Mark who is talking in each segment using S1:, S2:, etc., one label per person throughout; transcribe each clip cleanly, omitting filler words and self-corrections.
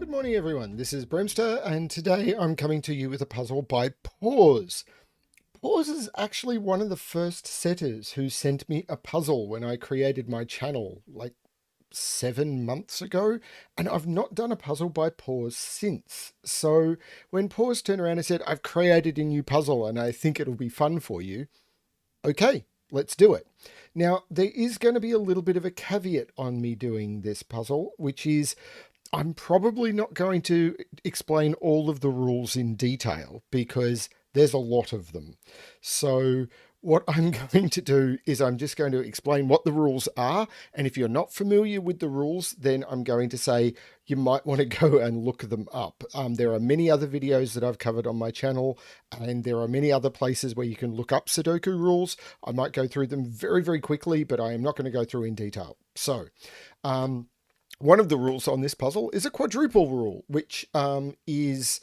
S1: Good morning, everyone. This is BremSter, and today I'm coming to you with a puzzle by Paws. Paws is actually one of the first setters who sent me a puzzle when I created my channel, like 7 months ago, and I've not done a puzzle by Paws since. So when Paws turned around and said, I've created a new puzzle and I think it'll be fun for you, okay, let's do it. Now, there is going to be a little bit of a caveat on me doing this puzzle, which is I'm probably not going to explain all of the rules in detail because there's a lot of them. So what I'm going to do is I'm just going to explain what the rules are. And if you're not familiar with the rules, then I'm going to say you might want to go and look them up. There are many other videos that I've covered on my channel, and there are many other places where you can look up Sudoku rules. I might go through them very, very quickly, but I am not going to go through in detail. So, one of the rules on this puzzle is a quadruple rule, which is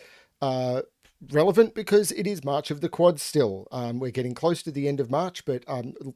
S1: relevant because it is March of the Quads still. We're getting close to the end of March, but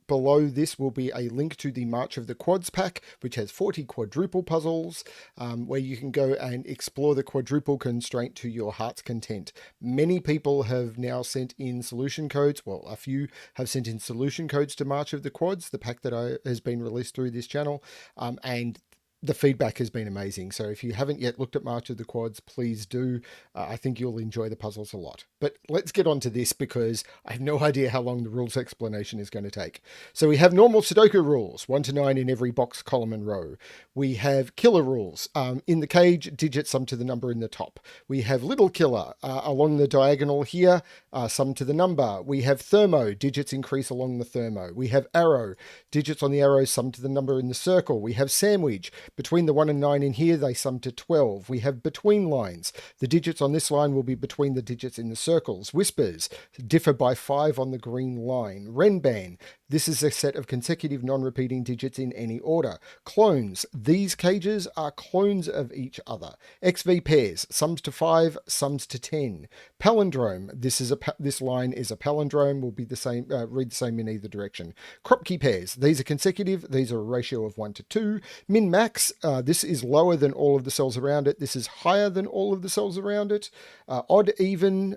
S1: below this will be a link to the March of the Quads pack, which has 40 quadruple puzzles, where you can go and explore the quadruple constraint to your heart's content. Many people have now sent in solution codes. Well, a few have sent in solution codes to March of the Quads, the pack that has been released through this channel, and the feedback has been amazing. So if you haven't yet looked at March of the Quads, please do. I think you'll enjoy the puzzles a lot. But let's get on to this because I have no idea how long the rules explanation is going to take. So we have normal Sudoku rules, 1 to 9 in every box, column and row. We have killer rules. In the cage, digits sum to the number in the top. We have little killer along the diagonal here, sum to the number. We have thermo, digits increase along the thermo. We have arrow, digits on the arrow sum to the number in the circle. We have sandwich. Between the 1 and 9 in here, they sum to 12. We have between lines. The digits on this line will be between the digits in the circles. Whispers differ by 5 on the green line. Renban, this is a set of consecutive non-repeating digits in any order. Clones, these cages are clones of each other. XV pairs, sums to 5, sums to 10. Pallindrome, this line is a palindrome, will be the same, read the same in either direction. Kropki pairs, these are consecutive, these are a ratio of 1 to 2. Min-max, this is lower than all of the cells around it, this is higher than all of the cells around it. Odd, even,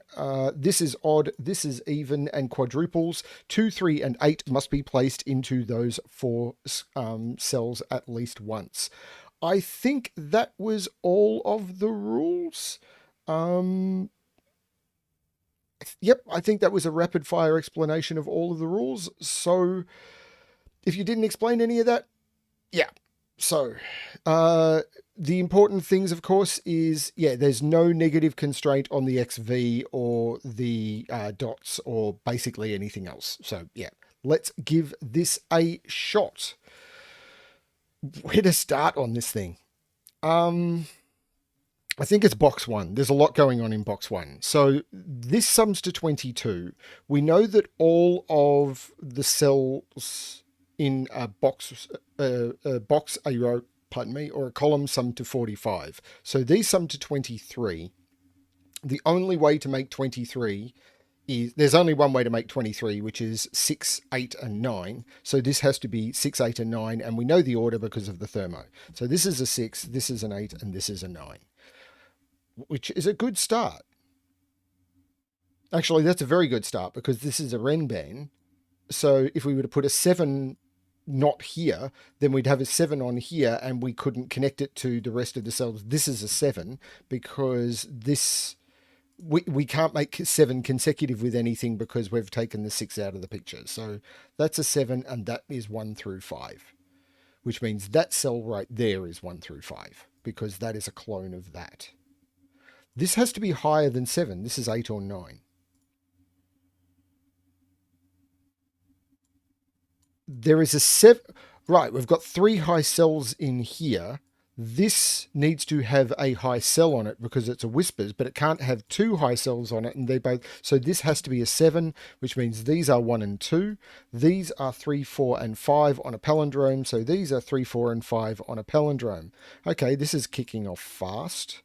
S1: this is odd, this is even, and quadruples, 2, 3, and 8 must be placed into those 4 cells at least once. I think that was all of the rules. Yep, I think that was a rapid fire explanation of all of the rules. So if you didn't explain any of that, yeah. So the important things, of course, is, yeah, there's no negative constraint on the XV or the dots or basically anything else. So, yeah, let's give this a shot. Where to start on this thing? I think it's box 1. There's a lot going on in box 1. So this sums to 22. We know that all of the cells in a box, a row, pardon me, or a column sum to 45. So these sum to 23. The only way to make 23 is, there's only one way to make 23, which is 6, 8, and 9. So this has to be 6, 8, and 9, and we know the order because of the thermo. So this is a 6, this is an 8, and this is a 9, which is a good start. Actually, that's a very good start because this is a Renban. So if we were to put a 7 not here, then we'd have a 7 on here and we couldn't connect it to the rest of the cells. This is a 7 because this, we can't make 7 consecutive with anything because we've taken the 6 out of the picture. So that's a 7 and that is 1 through 5, which means that cell right there is 1 through 5 because that is a clone of that. This has to be higher than 7. This is 8 or 9. There is a 7. Right, we've got 3 high cells in here. This needs to have a high cell on it because it's a whispers, but it can't have 2 high cells on it, and they both. So this has to be a 7, which means these are 1 and 2. These are 3, 4, and 5 on a palindrome. So these are 3, 4, and 5 on a palindrome. Okay, this is kicking off fast.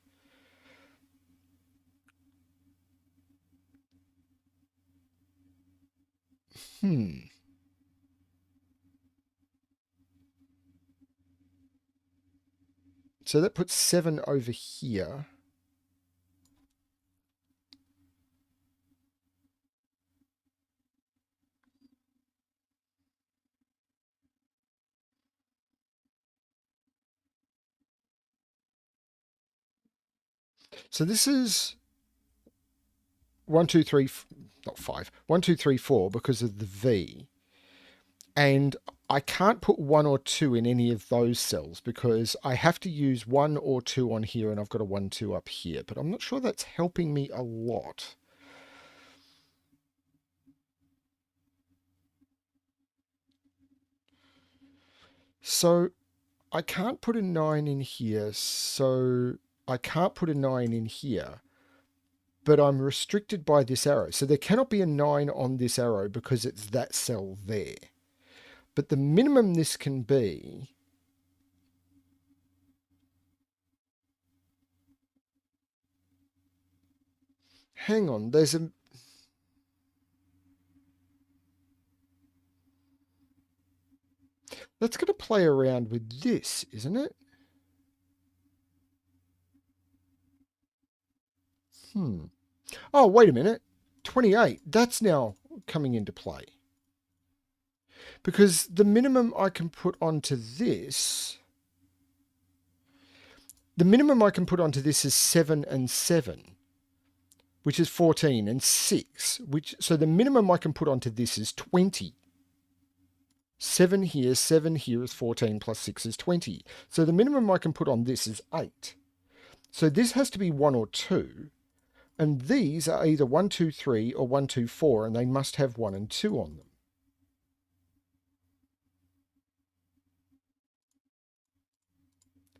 S1: So that puts 7 over here. So this is 1, 2, 3, not 5, 1, 2, 3, 4 because of the V. And I can't put 1 or 2 in any of those cells because I have to use 1 or 2 on here and I've got a 1, 2 up here. But I'm not sure that's helping me a lot. So I can't put a 9 in here, so I can't put a 9 in here, but I'm restricted by this arrow. So there cannot be a 9 on this arrow because it's that cell there. But the minimum this can be... Hang on, there's a... That's going to play around with this, isn't it? Oh, wait a minute. 28. That's now coming into play. Because the minimum I can put onto this... The minimum I can put onto this is 7 and 7, which is 14, and 6, so the minimum I can put onto this is 20. 7 here is 14 plus 6 is 20. So the minimum I can put on this is 8. So this has to be 1 or 2. And these are either 1, 2, 3 or 1, 2, 4, and they must have 1 and 2 on them.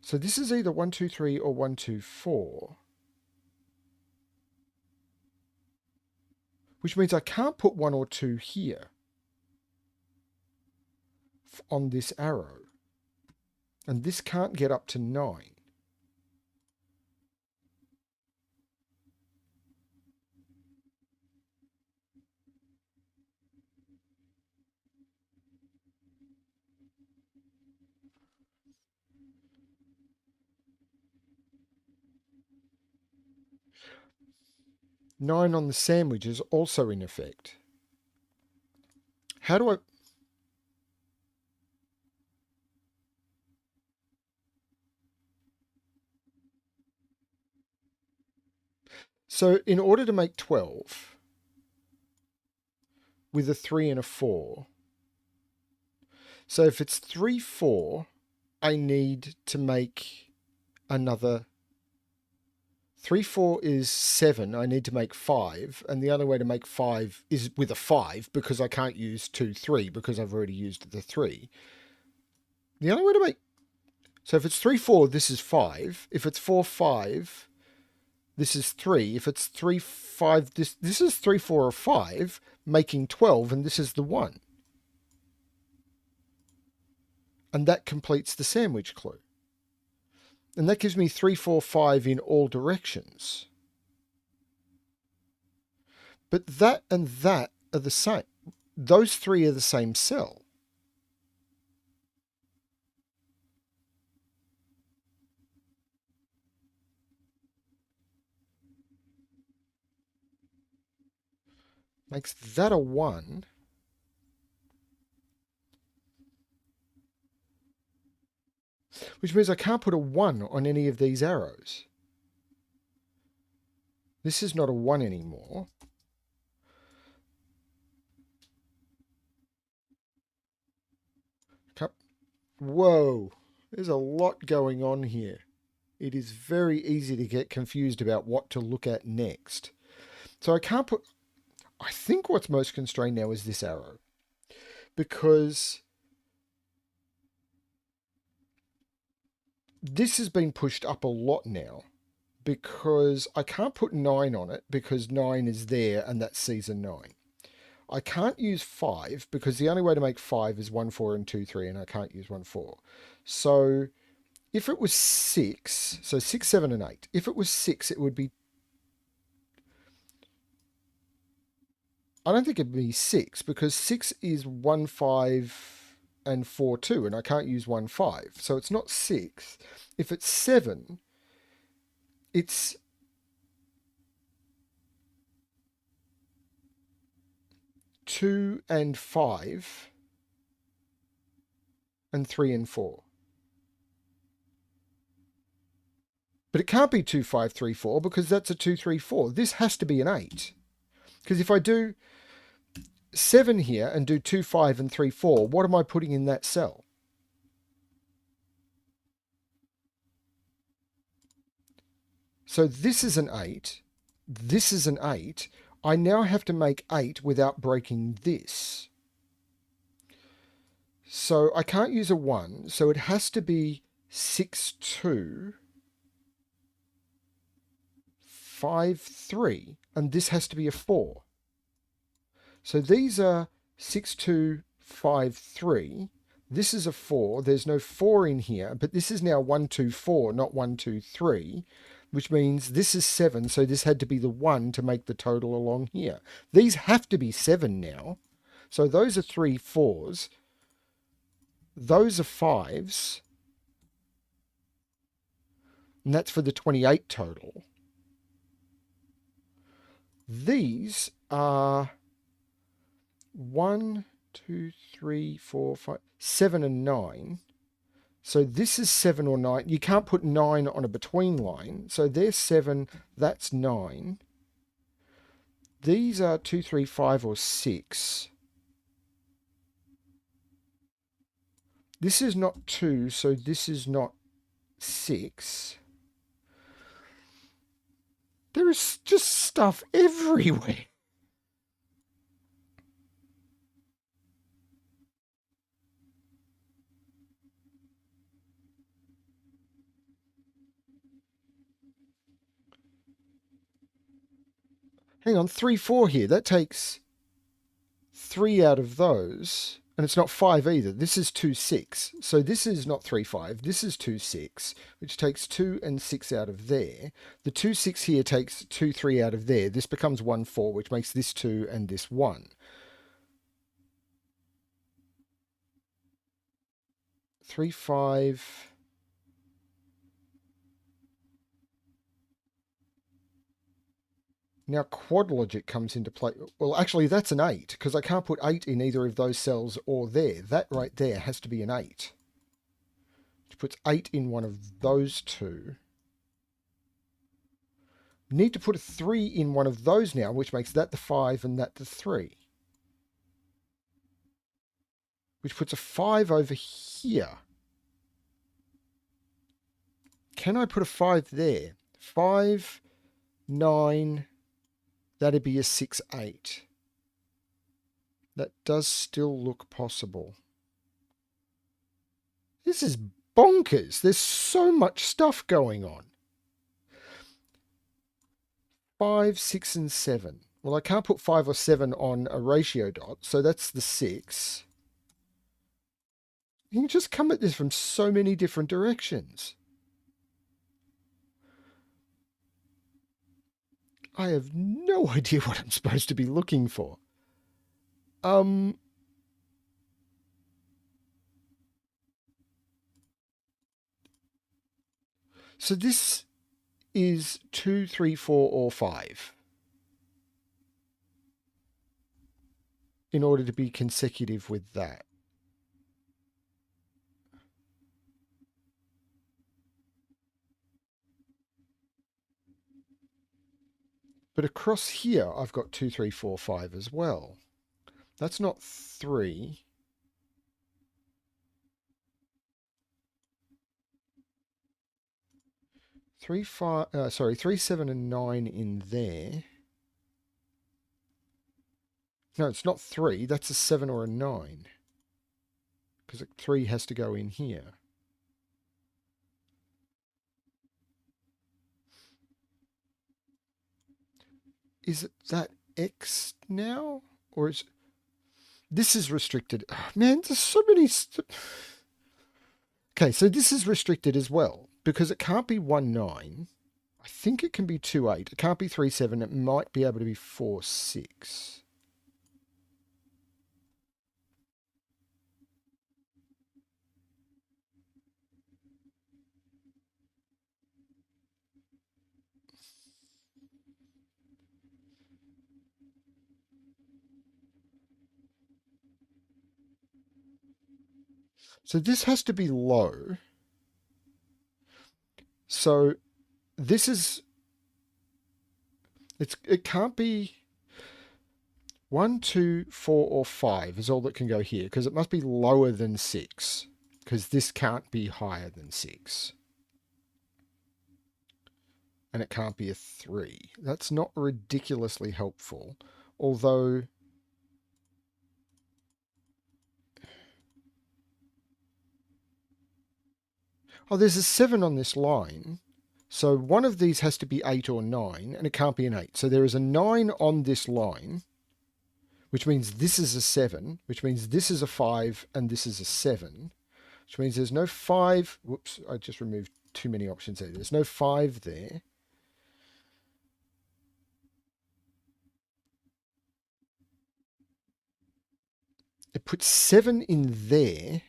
S1: So this is either 1, 2, 3 or 1, 2, 4. Which means I can't put 1 or 2 here on this arrow. And this can't get up to 9. Nine on the sandwich is also in effect. How do I... So in order to make 12 with a 3 and a 4, so if it's 3, 4, I need to make another... 3, 4 is 7, I need to make 5, and the only way to make 5 is with a 5 because I can't use 2, 3 because I've already used the 3. The only way to make... So if it's 3, 4, this is 5. If it's 4, 5... This is 3. If it's 3, 5, this is 3, 4, or 5, making 12, and this is the 1. And that completes the sandwich clue. And that gives me 3, 4, 5 in all directions. But that and that are the same. Those three are the same cell. Makes that a 1. Which means I can't put a 1 on any of these arrows. This is not a 1 anymore. Whoa, there's a lot going on here. It is very easy to get confused about what to look at next. So I can't put... I think what's most constrained now is this arrow. Because this has been pushed up a lot now. Because I can't put 9 on it because 9 is there and that's season 9. I can't use 5 because the only way to make 5 is 1, 4 and 2, 3, and I can't use 1, 4. So if it was 6, so 6, 7 and 8. If it was 6, it would be... I don't think it'd be 6 because 6 is 1, 5 and 4, 2, and I can't use 1, 5. So it's not 6. If it's 7, it's... Two and 5 and 3 and 4. But it can't be 2, 5, 3, 4 because that's a 2, 3, 4. This has to be an 8. Because if I do 7 here and do 2, 5 and 3, 4, what am I putting in that cell? So this is an 8. This is an 8. I now have to make 8 without breaking this. So I can't use a 1. So it has to be 6, 2, 5, 3. And this has to be a 4. So these are 6, 2, 5, 3. This is a 4. There's no 4 in here, but this is now 1, 2, 4, not 1, 2, 3, which means this is 7. So this had to be the 1 to make the total along here. These have to be 7 now. So those are 3 4s. Those are 5s. And that's for the 28 total. These are 1, 2, 3, 4, 5, 7 and 9. So this is 7 or 9. You can't put 9 on a between line. So there's 7, that's 9. These are 2, 3, 5 or 6. This is not 2, so this is not 6. There is just stuff everywhere. Hang on, 3, 4 here. That takes 3 out of those. And it's not 5 either. This is 2, 6. So this is not 3, 5. This is 2, 6, which takes 2 and 6 out of there. The 2, 6 here takes 2, 3 out of there. This becomes 1, 4, which makes this 2 and this 1. 3, 5... Now quad logic comes into play. Well, actually, that's an 8, because I can't put 8 in either of those cells or there. That right there has to be an 8. Which puts 8 in one of those two. Need to put a 3 in one of those now, which makes that the 5 and that the 3. Which puts a 5 over here. Can I put a 5 there? 5, 9... That'd be a 6, 8. That does still look possible. This is bonkers. There's so much stuff going on. 5, 6, and 7. Well, I can't put 5 or 7 on a ratio dot, so that's the 6. You can just come at this from so many different directions. I have no idea what I'm supposed to be looking for. So this is 2, 3, 4, or 5 in order to be consecutive with that. But across here, I've got 2, 3, 4, 5 as well. That's not 3. Three, 3, 7, and 9 in there. No, it's not 3. That's a 7 or a 9. Because a 3 has to go in here. Is it that X now? Or is... This is restricted. Oh, man, there's so many... Okay, so this is restricted as well. Because it can't be 1, 9. I think it can be 2, 8. It can't be 3, 7. It might be able to be 4, 6. So this has to be low. So this is, it can't be 1, 2, 4, or 5 is all that can go here, because it must be lower than 6, because this can't be higher than 6. And it can't be a 3. That's not ridiculously helpful, although... Oh, there's a 7 on this line. So one of these has to be 8 or 9, and it can't be an 8. So there is a 9 on this line, which means this is a 7, which means this is a 5, and this is a 7, which means there's no 5. Whoops, I just removed too many options there. There's no 5 there. It puts 7 in there.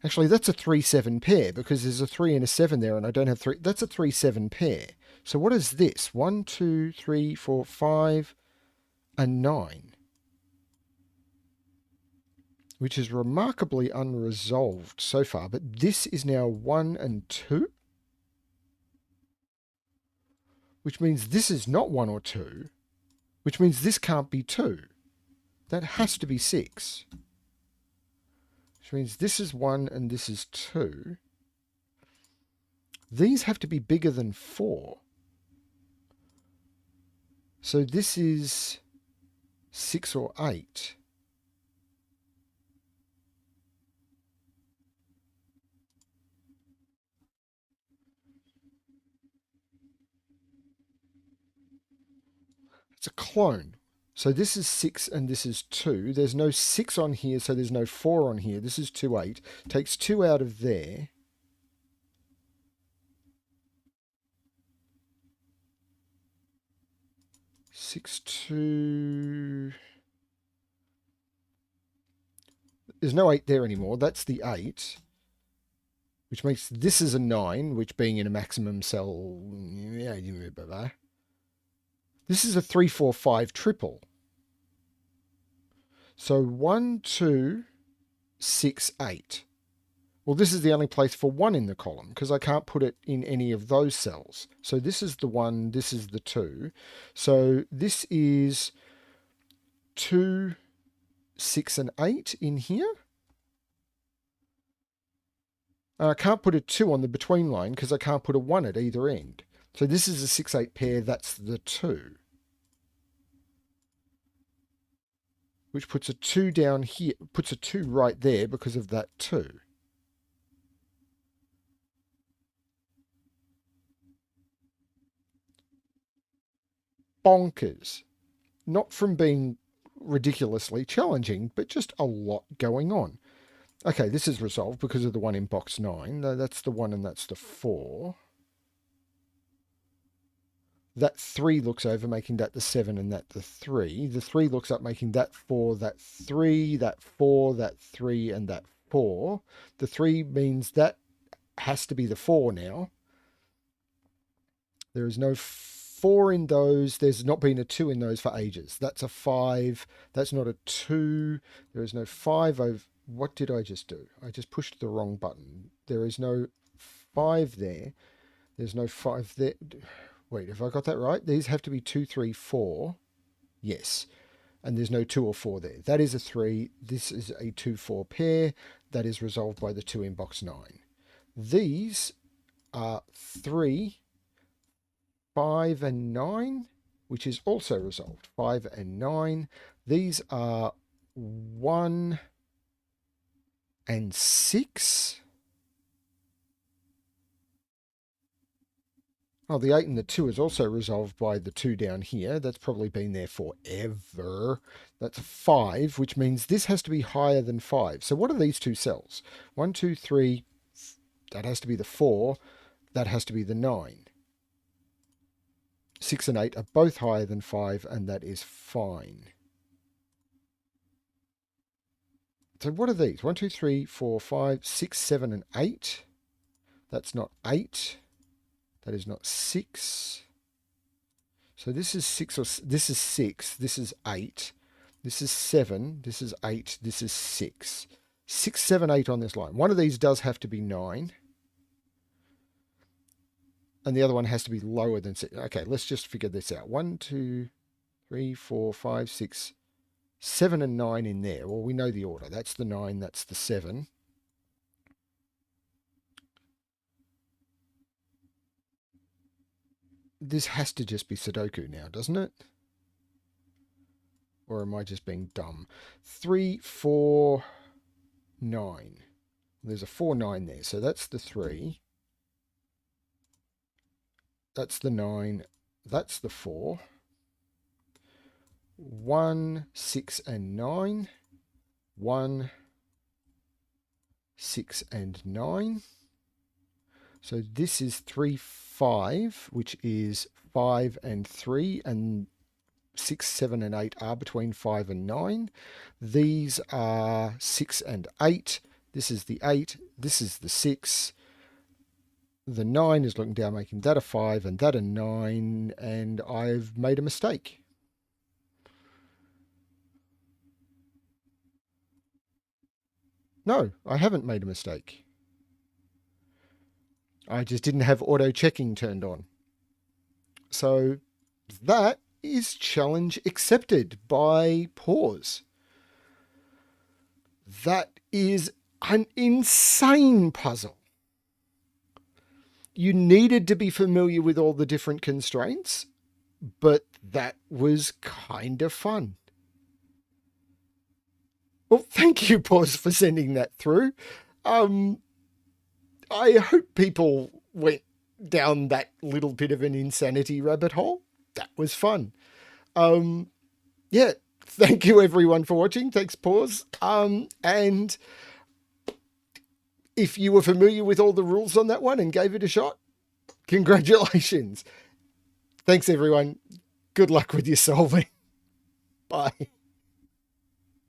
S1: Actually, that's a 3-7 pair, because there's a 3 and a 7 there, and I don't have 3. That's a 3-7 pair. So what is this? 1, 2, 3, 4, 5, and 9. Which is remarkably unresolved so far. But this is now 1 and 2. Which means this is not 1 or 2. Which means this can't be 2. That has to be 6. Which means this is 1 and this is 2. These have to be bigger than 4. So this is 6 or 8. It's a clone. So this is 6 and this is 2. There's no 6 on here, so there's no 4 on here. This is 2, 8. Takes 2 out of there. Six, 2. There's no 8 there anymore. That's the 8. Which makes this is a 9, which being in a maximum cell... This is a 3, 4, 5 triple. So 1, 2, 6, 8. Well, this is the only place for 1 in the column, because I can't put it in any of those cells. So this is the 1, this is the 2. So this is 2, 6, and 8 in here. I can't put a 2 on the between line, because I can't put a 1 at either end. So this is a 6, 8 pair, that's the 2. Which puts a 2 down here, puts a 2 right there because of that 2. Bonkers. Not from being ridiculously challenging, but just a lot going on. Okay, this is resolved because of the one in box 9. That's the 1 and that's the 4. That 3 looks over, making that the 7 and that the 3. The 3 looks up, making that 4, that 3, that 4, that 3, and that 4. The 3 means that has to be the 4 now. There is no 4 in those. There's not been a 2 in those for ages. That's a 5. That's not a 2. There is no 5 over... What did I just do? I just pushed the wrong button. There is no 5 there. There's no 5 there. Wait, have I got that right? These have to be 2, 3, 4. Yes. And there's no 2 or 4 there. That is a 3. This is a 2, 4 pair. That is resolved by the 2 in box 9. These are 3, 5, and 9, which is also resolved. 5 and 9. These are 1 and 6. Oh, the 8 and the 2 is also resolved by the 2 down here. That's probably been there forever. That's 5, which means this has to be higher than 5. So what are these two cells? 1, 2, 3. That has to be the 4. That has to be the 9. 6 and 8 are both higher than 5, and that is fine. So what are these? 1, 2, 3, 4, 5, 6, 7, and 8. That's not 8. That is not 6. So this is 6 or this is 6. This is 8. This is 7. This is 8. This is 6. 6, 7, 8 on this line. One of these does have to be 9. And the other one has to be lower than 6. Okay, let's just figure this out. 1, 2, 3, 4, 5, 6, 7 and 9 in there. Well, we know the order. That's the 9, that's the 7. This has to just be Sudoku now, doesn't it? Or am I just being dumb? 3, 4, 9. There's a 4, 9 there. So that's the 3. That's the 9. That's the 4. 1, 6 and 9. 1, 6 and 9. So this is 3, 5, which is 5 and 3, and 6, 7 and 8 are between 5 and 9. These are 6 and 8. This is the 8. This is the 6. The 9 is looking down, making that a 5 and that a 9, and I've made a mistake. No, I haven't made a mistake. I just didn't have auto checking turned on. So that is challenge accepted by Paws. That is an insane puzzle. You needed to be familiar with all the different constraints, but that was kind of fun. Well, thank you, Paws, for sending that through. I hope people went down that little bit of an insanity rabbit hole. That was fun. Yeah, thank you everyone for watching. Thanks, Paws. And if you were familiar with all the rules on that one and gave it a shot, congratulations. Thanks, everyone. Good luck with your solving. Bye.